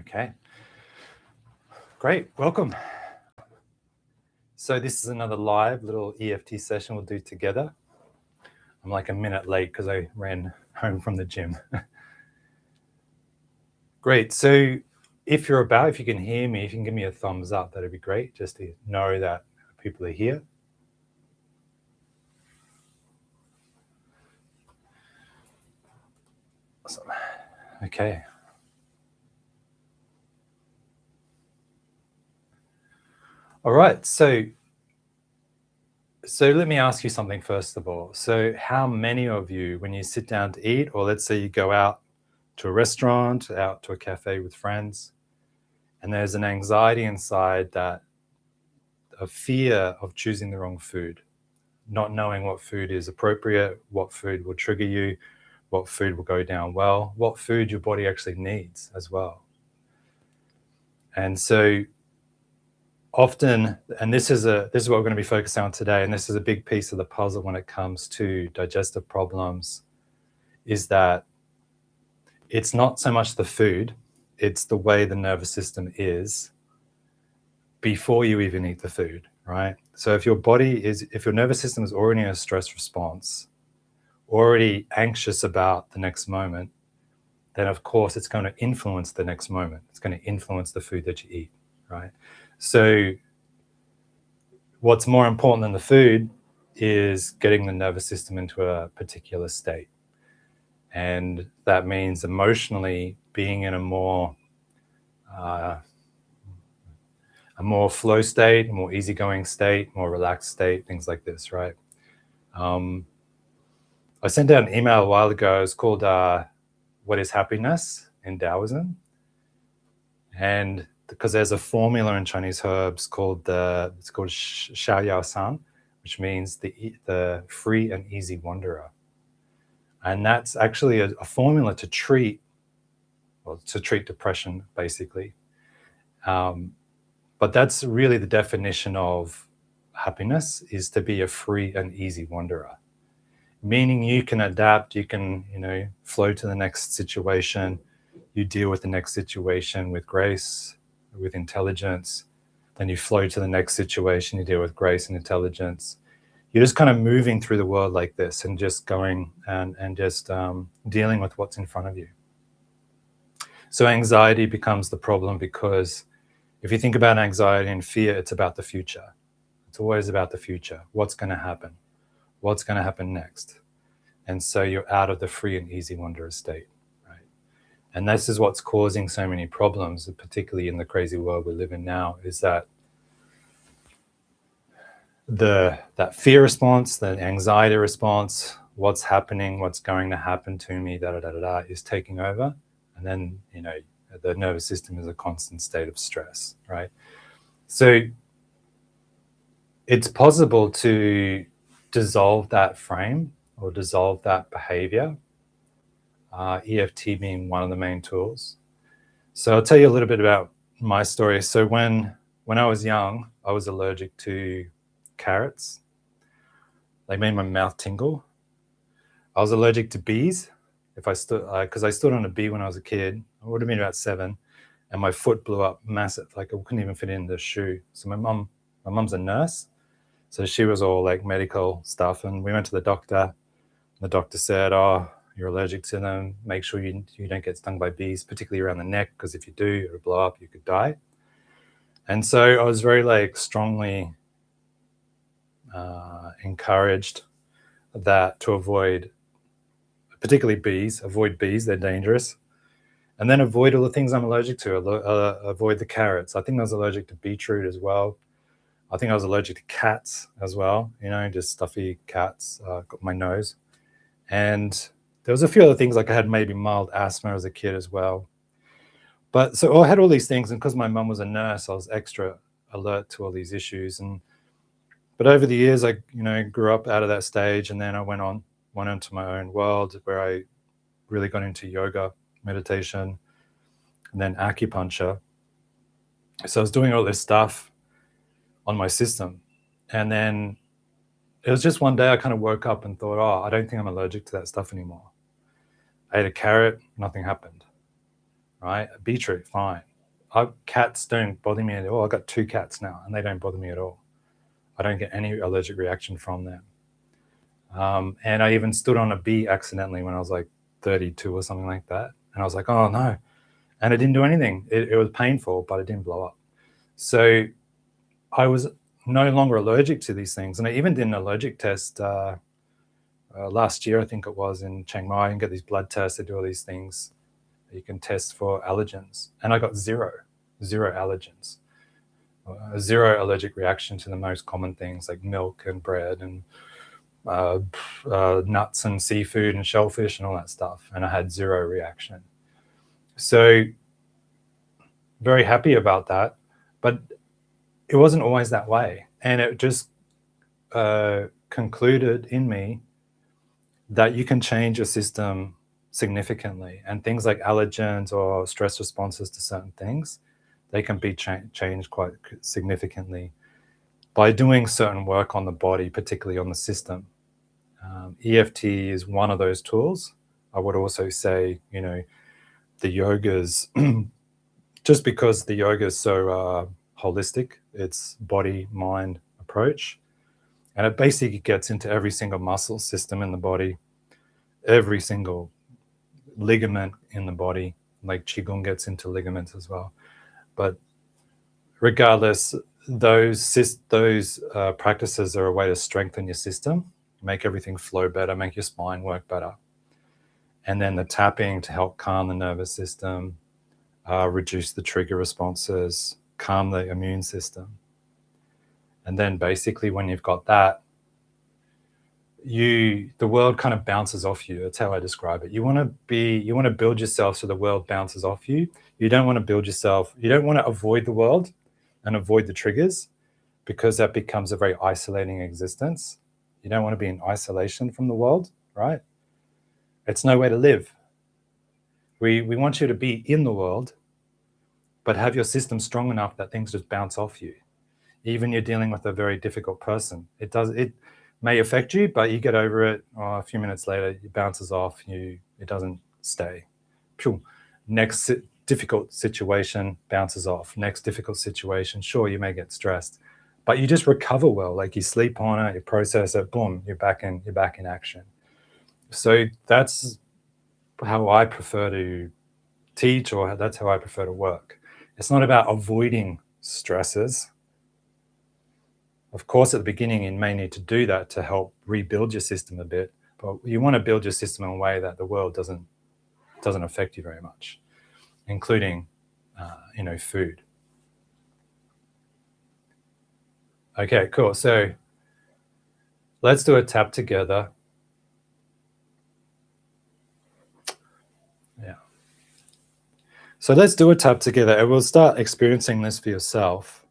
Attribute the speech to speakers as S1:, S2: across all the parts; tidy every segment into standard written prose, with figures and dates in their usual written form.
S1: Okay, great, welcome. So this is another live little EFT session we'll do together. I'm like a minute late because I ran home from the gym. Great, so if you can hear me, if you can give me a thumbs up, that'd be great, just to know that people are here. Awesome. Okay. All right, so let me ask you something first of all. So how many of you, when you sit down to eat, or let's say you go out to a restaurant, out to a cafe with friends, and there's an anxiety inside, that a fear of choosing the wrong food, not knowing what food is appropriate, what food will trigger you, what food will go down well, what food your body actually needs as well. And so often, and this is what we're going to be focusing on today, and this is a big piece of the puzzle when it comes to digestive problems, is that it's not so much the food, it's the way the nervous system is before you even eat the food, right? So if your nervous system is already in a stress response, already anxious about the next moment, then of course it's going to influence the next moment. It's going to influence the food that you eat, right? So what's more important than the food is getting the nervous system into a particular state. And that means emotionally being in a more flow state, a more easygoing state, more relaxed state, things like this, right? I sent out an email a while ago. It's called What is Happiness in Taoism. And because there's a formula in Chinese herbs called Xiao Yao San, which means the free and easy wanderer. And that's actually a formula to treat depression, basically. But that's really the definition of happiness, is to be a free and easy wanderer. Meaning you can adapt, you can, flow to the next situation, you deal with the next situation with grace, with intelligence, then you flow to the next situation, you deal with grace and intelligence. You're just kind of moving through the world like this and just going and just dealing with what's in front of you. So anxiety becomes the problem, because if you think about anxiety and fear, it's about the future. It's always about the future. What's going to happen? What's going to happen next? And so you're out of the free and easy wanderer state, right? And this is what's causing so many problems, particularly in the crazy world we live in now, is that that fear response, the anxiety response, what's happening, what's going to happen to me, is taking over. And then, the nervous system is a constant state of stress, right? So it's possible to dissolve that frame or dissolve that behavior, EFT being one of the main tools. So I'll tell you a little bit about my story. So when I was young, I was allergic to carrots. They made my mouth tingle. I was allergic to bees. Because I stood on a bee when I was a kid. I would have been about 7, and my foot blew up massive. Like I couldn't even fit in the shoe. So my mum's a nurse, so she was all like medical stuff, and we went to the doctor. The doctor said, "Oh, you're allergic to them. Make sure you don't get stung by bees, particularly around the neck, because if you do, it'll blow up. You could die." And so I was very strongly encouraged that to avoid, particularly bees, avoid bees, they're dangerous. And then avoid all the things I'm allergic to. Avoid the carrots. I think I was allergic to beetroot as well. I think I was allergic to cats as well, just stuffy cats, got my nose. And there was a few other things, like I had maybe mild asthma as a kid as well. But so I had all these things, and because my mum was a nurse, I was extra alert to all these issues. But over the years, I grew up out of that stage, and then I went into my own world where I really got into yoga, meditation, and then acupuncture. So I was doing all this stuff on my system. And then it was just one day I kind of woke up and thought, I don't think I'm allergic to that stuff anymore. I ate a carrot, nothing happened, right? A beetroot, fine. Cats don't bother me at all. I've got 2 cats now, and they don't bother me at all. I don't get any allergic reaction from them. And I even stood on a bee accidentally when I was like 32 or something like that. And I was like, oh no. And it didn't do anything. It was painful, but it didn't blow up. So I was no longer allergic to these things. And I even did an allergic test last year, I think it was, in Chiang Mai, and get these blood tests. They do all these things. You can test for allergens. And I got zero allergens. Zero allergic reaction to the most common things like milk and bread and nuts and seafood and shellfish and all that stuff. And I had zero reaction. So very happy about that. But it wasn't always that way. And it just concluded in me that you can change your system significantly. And things like allergens or stress responses to certain things, they can be changed quite significantly by doing certain work on the body, particularly on the system. EFT is one of those tools. I would also say, you know, the yogas, just because the yoga is so holistic, it's body, mind approach. And it basically gets into every single muscle system in the body, every single ligament in the body, like Qigong gets into ligaments as well. But regardless, those practices are a way to strengthen your system, make everything flow better, make your spine work better. And then the tapping to help calm the nervous system, reduce the trigger responses, calm the immune system. And then basically when you've got that, the world kind of bounces off you. That's how I describe it. You want to build yourself so the world bounces off you. You don't want to build yourself. You don't want to avoid the world and avoid the triggers, because that becomes a very isolating existence. You don't want to be in isolation from the world, right? It's no way to live. We want you to be in the world, but have your system strong enough that things just bounce off you. Even you're dealing with a very difficult person. It may affect you, but you get over it. A few minutes later, it bounces off. It doesn't stay. Next difficult situation bounces off. Next difficult situation, sure, you may get stressed, but you just recover well. Like you sleep on it, you process it, boom, you're back in action. So that's how I prefer to teach, or that's how I prefer to work. It's not about avoiding stresses. Of course, at the beginning, you may need to do that to help rebuild your system a bit, but you want to build your system in a way that the world doesn't affect you very much, including, food. Okay, cool. So let's do a tap together. Yeah. So let's do a tap together, and we'll start experiencing this for yourself.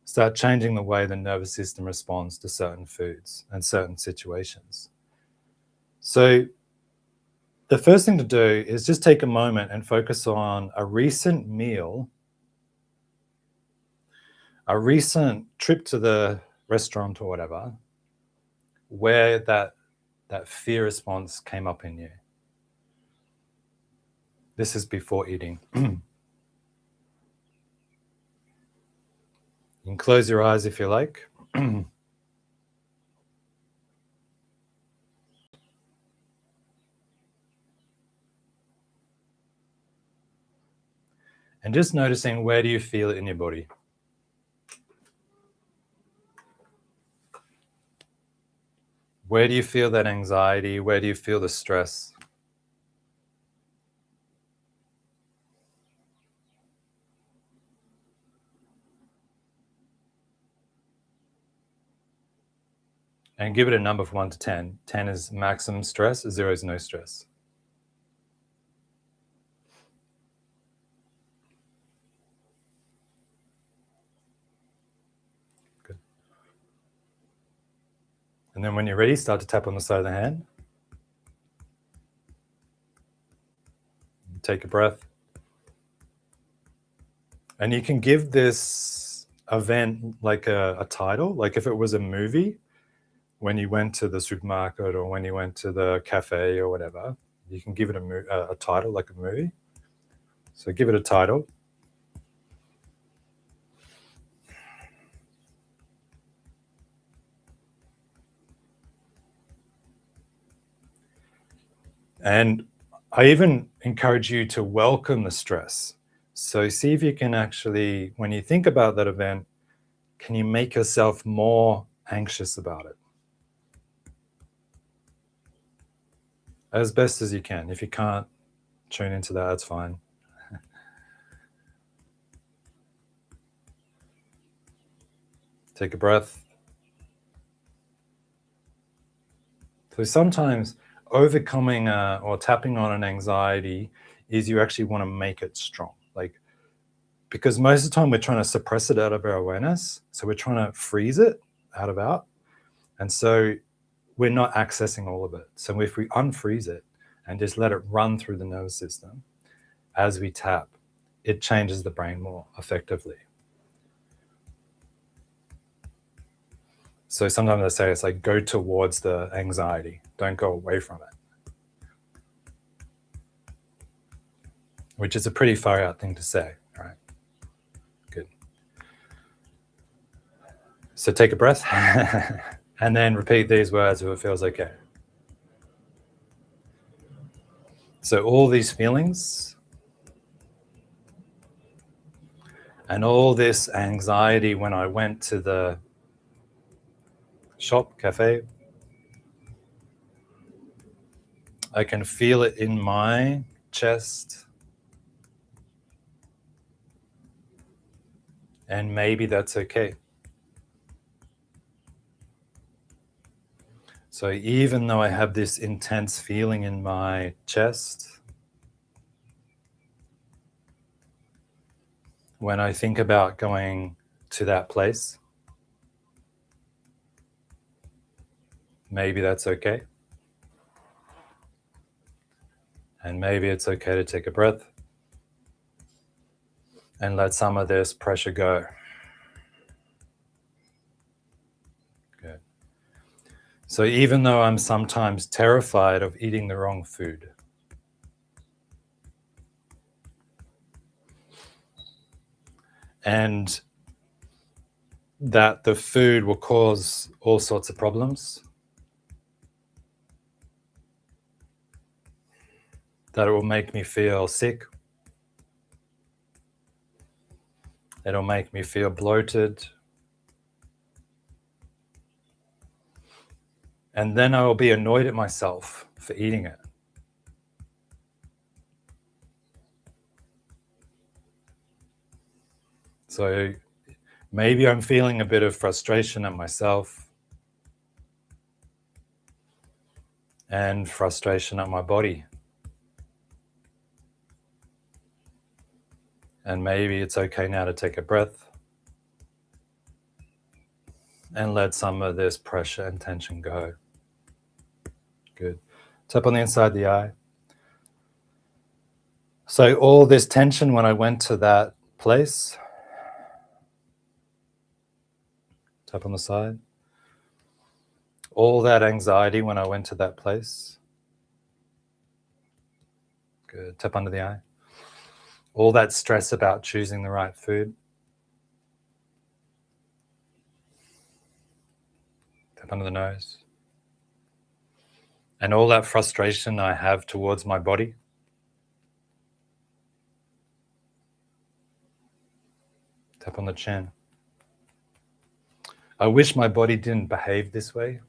S1: Start changing the way the nervous system responds to certain foods and certain situations. So the first thing to do is just take a moment and focus on a recent meal, a recent trip to the restaurant or whatever, where that fear response came up in you. This is before eating. You can close your eyes if you like. And just noticing, where do you feel it in your body? Where do you feel that anxiety? Where do you feel the stress? And give it a number from 1 to 10. 10 is maximum stress, 0 is no stress. Good. And then when you're ready, start to tap on the side of the hand. Take a breath. And you can give this event like a title, like if it was a movie, when you went to the supermarket or when you went to the cafe or whatever, you can give it a title like a movie. So give it a title. And I even encourage you to welcome the stress. So see if you can actually, when you think about that event, can you make yourself more anxious about it? As best as you can. If you can't tune into that, that's fine. Take a breath. So sometimes overcoming or tapping on an anxiety is you actually want to make it strong. Like, because most of the time we're trying to suppress it out of our awareness. So we're trying to freeze it out. And so we're not accessing all of it. So if we unfreeze it and just let it run through the nervous system as we tap, it changes the brain more effectively. So sometimes I say it's like go towards the anxiety, don't go away from it, which is a pretty far out thing to say, right? Good. So take a breath and then repeat these words if it feels okay. So all these feelings and all this anxiety when I went to the shop, cafe, I can feel it in my chest. And maybe that's okay. So even though I have this intense feeling in my chest, when I think about going to that place, maybe that's okay. And maybe it's okay to take a breath and let some of this pressure go. Good. So even though I'm sometimes terrified of eating the wrong food, and that the food will cause all sorts of problems, that it will make me feel sick, it'll make me feel bloated, and then I will be annoyed at myself for eating it. So maybe I'm feeling a bit of frustration at myself and frustration at my body. And maybe it's okay now to take a breath and let some of this pressure and tension go. Good. Tap on the inside of the eye. So all this tension when I went to that place, tap on the side. All that anxiety when I went to that place. Good. Tap under the eye. All that stress about choosing the right food. Tap under the nose. And all that frustration I have towards my body. Tap on the chin. I wish my body didn't behave this way.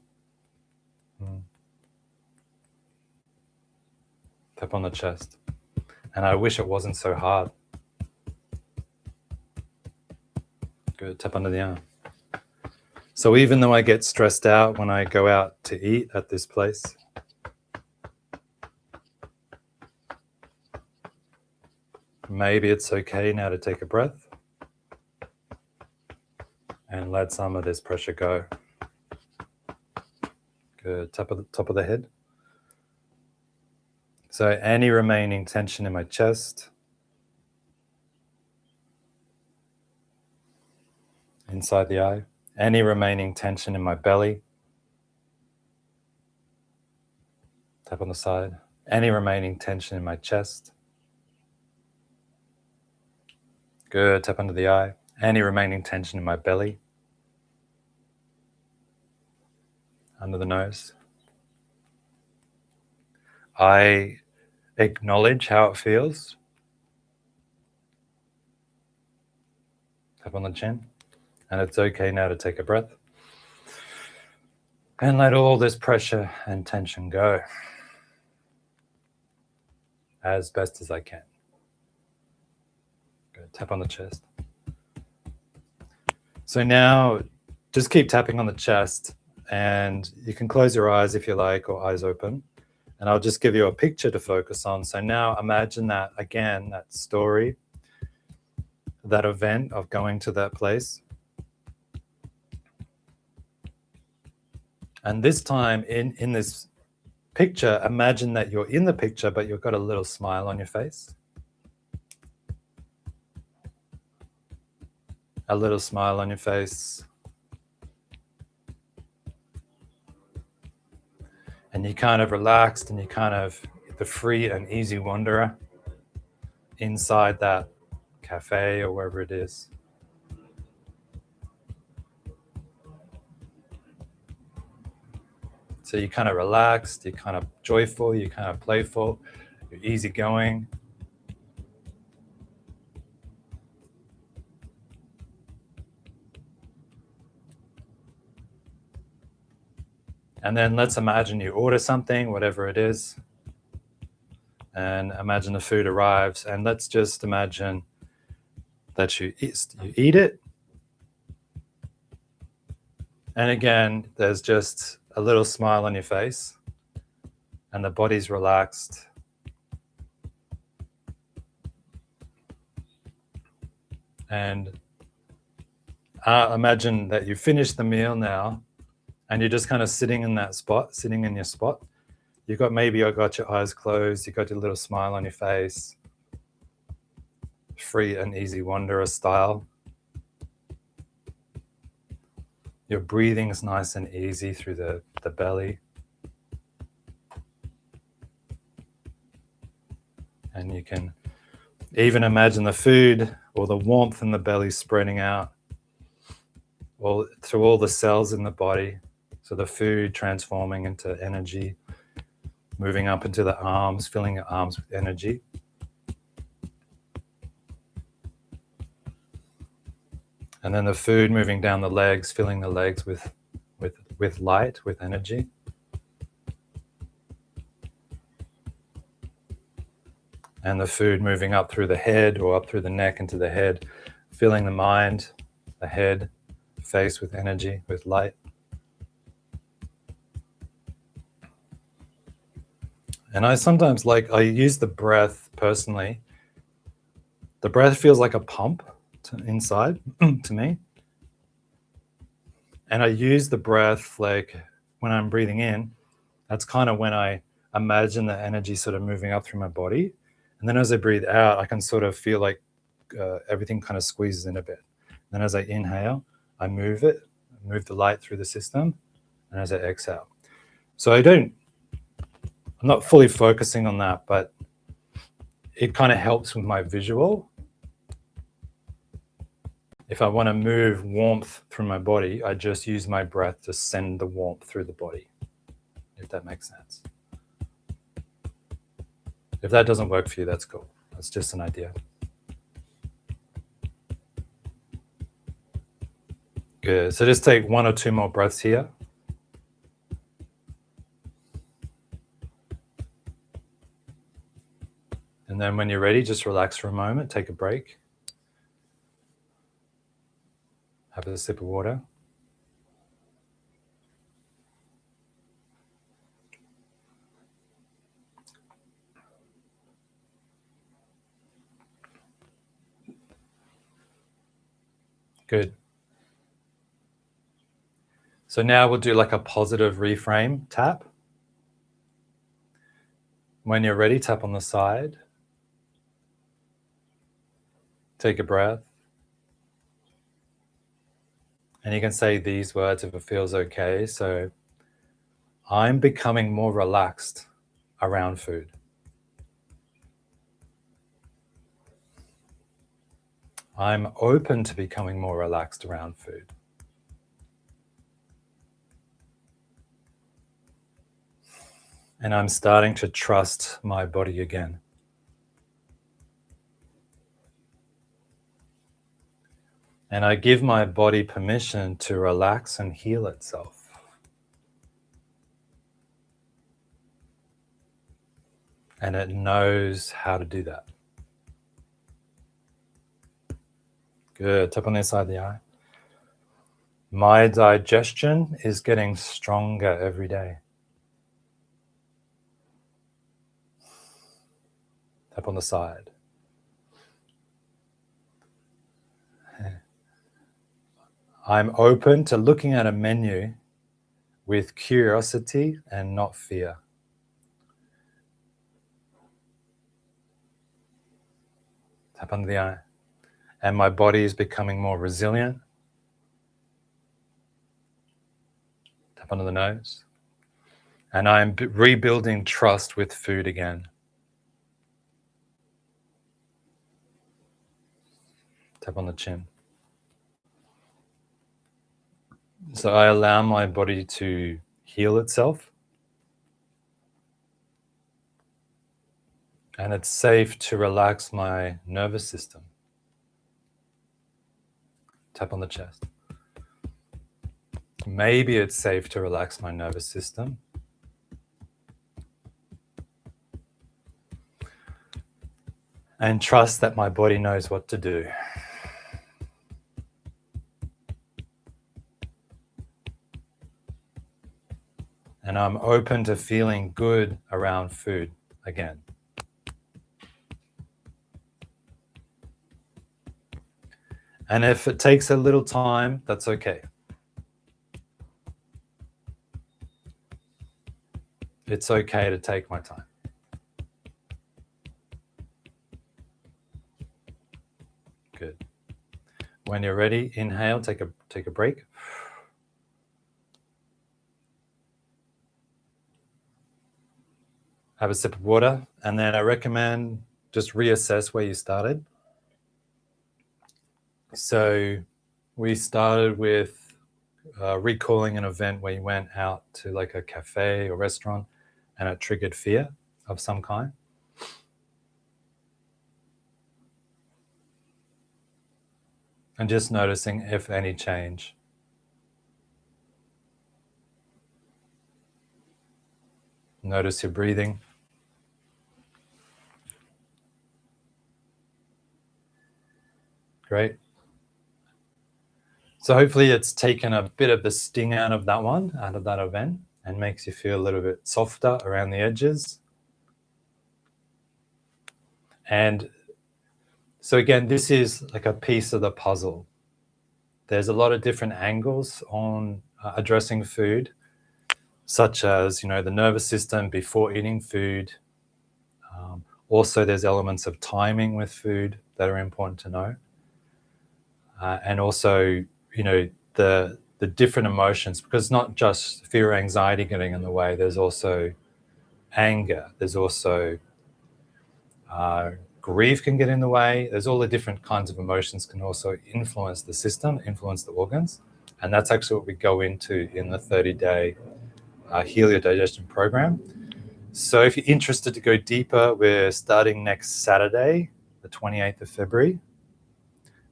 S1: Tap on the chest. And I wish it wasn't so hard. Good. Tap under the arm. So even though I get stressed out when I go out to eat at this place, maybe it's okay now to take a breath and let some of this pressure go. Good. Top of the head. So any remaining tension in my chest, inside the eye, any remaining tension in my belly, tap on the side, any remaining tension in my chest. Good. Tap under the eye, any remaining tension in my belly, under the nose. I acknowledge how it feels. Tap on the chin. And it's okay now to take a breath. And let all this pressure and tension go as best as I can. Good. Tap on the chest. So now just keep tapping on the chest, and you can close your eyes if you like, or eyes open. And I'll just give you a picture to focus on. So now imagine that again, that story, that event of going to that place. And this time in this picture, imagine that you're in the picture, but you've got a little smile on your face. A little smile on your face. And you kind of relaxed, and you kind of the free and easy wanderer inside that cafe or wherever it is. So you're kind of relaxed, you're kind of joyful, you're kind of playful, you're easygoing. And then let's imagine you order something, whatever it is, and imagine the food arrives, and let's just imagine that you eat it. And again, there's just a little smile on your face, and the body's relaxed. And imagine that you finished the meal now, and you're just kind of sitting in that spot, sitting in your spot. You got your eyes closed, you got your little smile on your face, free and easy wanderer style. Your breathing is nice and easy through the belly. And you can even imagine the food or the warmth in the belly spreading out through all the cells in the body. So the food transforming into energy, moving up into the arms, filling your arms with energy. And then the food moving down the legs, filling the legs with light, with energy. And the food moving up through the head or up through the neck into the head, filling the mind, the head, face with energy, with light. And I sometimes I use the breath personally. The breath feels like a pump inside to me. And I use the breath like when I'm breathing in, that's kind of when I imagine the energy sort of moving up through my body. And then as I breathe out, I can sort of feel like everything kind of squeezes in a bit. Then as I inhale, I move the light through the system. And as I exhale. So I'm not fully focusing on that, but it kind of helps with my visual. If I want to move warmth through my body, I just use my breath to send the warmth through the body, if that makes sense. If that doesn't work for you, that's cool. That's just an idea. Good. So just take 1 or 2 more breaths here. And then when you're ready, just relax for a moment, take a break. Have a sip of water. Good. So now we'll do like a positive reframe tap. When you're ready, tap on the side. Take a breath. And you can say these words if it feels okay. So, I'm becoming more relaxed around food. I'm open to becoming more relaxed around food. And I'm starting to trust my body again. And I give my body permission to relax and heal itself. And it knows how to do that. Good. Tap on the inside of the eye. My digestion is getting stronger every day. Tap on the side. I'm open to looking at a menu with curiosity and not fear. Tap under the eye. And my body is becoming more resilient. Tap under the nose. And I'm rebuilding trust with food again. Tap on the chin. So I allow my body to heal itself. And it's safe to relax my nervous system. Tap on the chest. Maybe it's safe to relax my nervous system. And trust that my body knows what to do. And I'm open to feeling good around food again. And if it takes a little time, that's okay. It's okay to take my time. Good. When you're ready, inhale, take a break. Have a sip of water, and then I recommend just reassess where you started. So we started with recalling an event where you went out to like a cafe or restaurant and it triggered fear of some kind. And just noticing if any change. Notice your breathing. Great. So hopefully it's taken a bit of the sting out of that one, out of that event, and makes you feel a little bit softer around the edges. And so again, this is like a piece of the puzzle. There's a lot of different angles on addressing food, such as, the nervous system before eating food. Also, there's elements of timing with food that are important to know. And also, the different emotions, because it's not just fear or anxiety getting in the way. There's also anger. There's also grief can get in the way. There's all the different kinds of emotions can also influence the system, influence the organs. And that's actually what we go into in the 30-day Heal Your Digestion program. So if you're interested to go deeper, we're starting next Saturday, the 28th of February.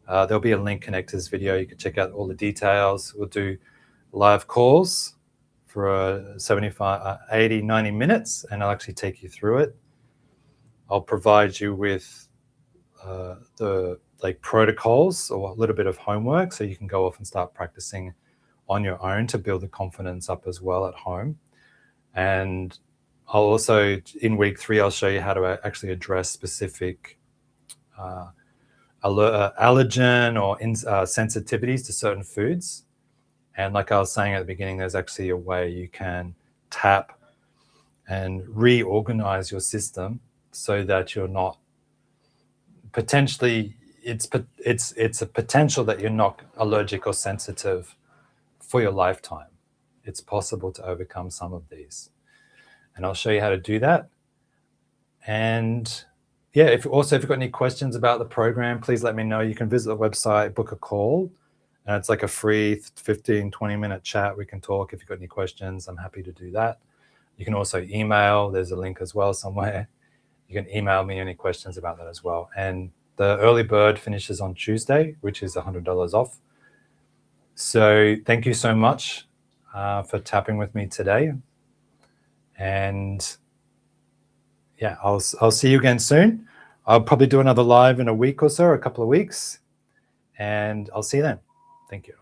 S1: There'll be a link connected to this video. You can check out all the details. We'll do live calls for 75, 80, 90 minutes, and I'll actually take you through it. I'll provide you with the protocols or a little bit of homework so you can go off and start practicing on your own to build the confidence up as well at home. And I'll also, in week 3, I'll show you how to actually address specific allergen or sensitivities to certain foods. And like I was saying at the beginning, there's actually a way you can tap and reorganize your system so that you're not potentially, it's a potential that you're not allergic or sensitive for your lifetime. It's possible to overcome some of these. And I'll show you how to do that. And yeah, if you've got any questions about the program, please let me know. You can visit the website, book a call, and it's like a free 15, 20-minute chat. We can talk. If you've got any questions, I'm happy to do that. You can also email. There's a link as well somewhere. You can email me any questions about that as well. And the early bird finishes on Tuesday, which is $100 off. So thank you so much for tapping with me today. And yeah, I'll see you again soon. I'll probably do another live in a week or so, a couple of weeks. And I'll see you then. Thank you.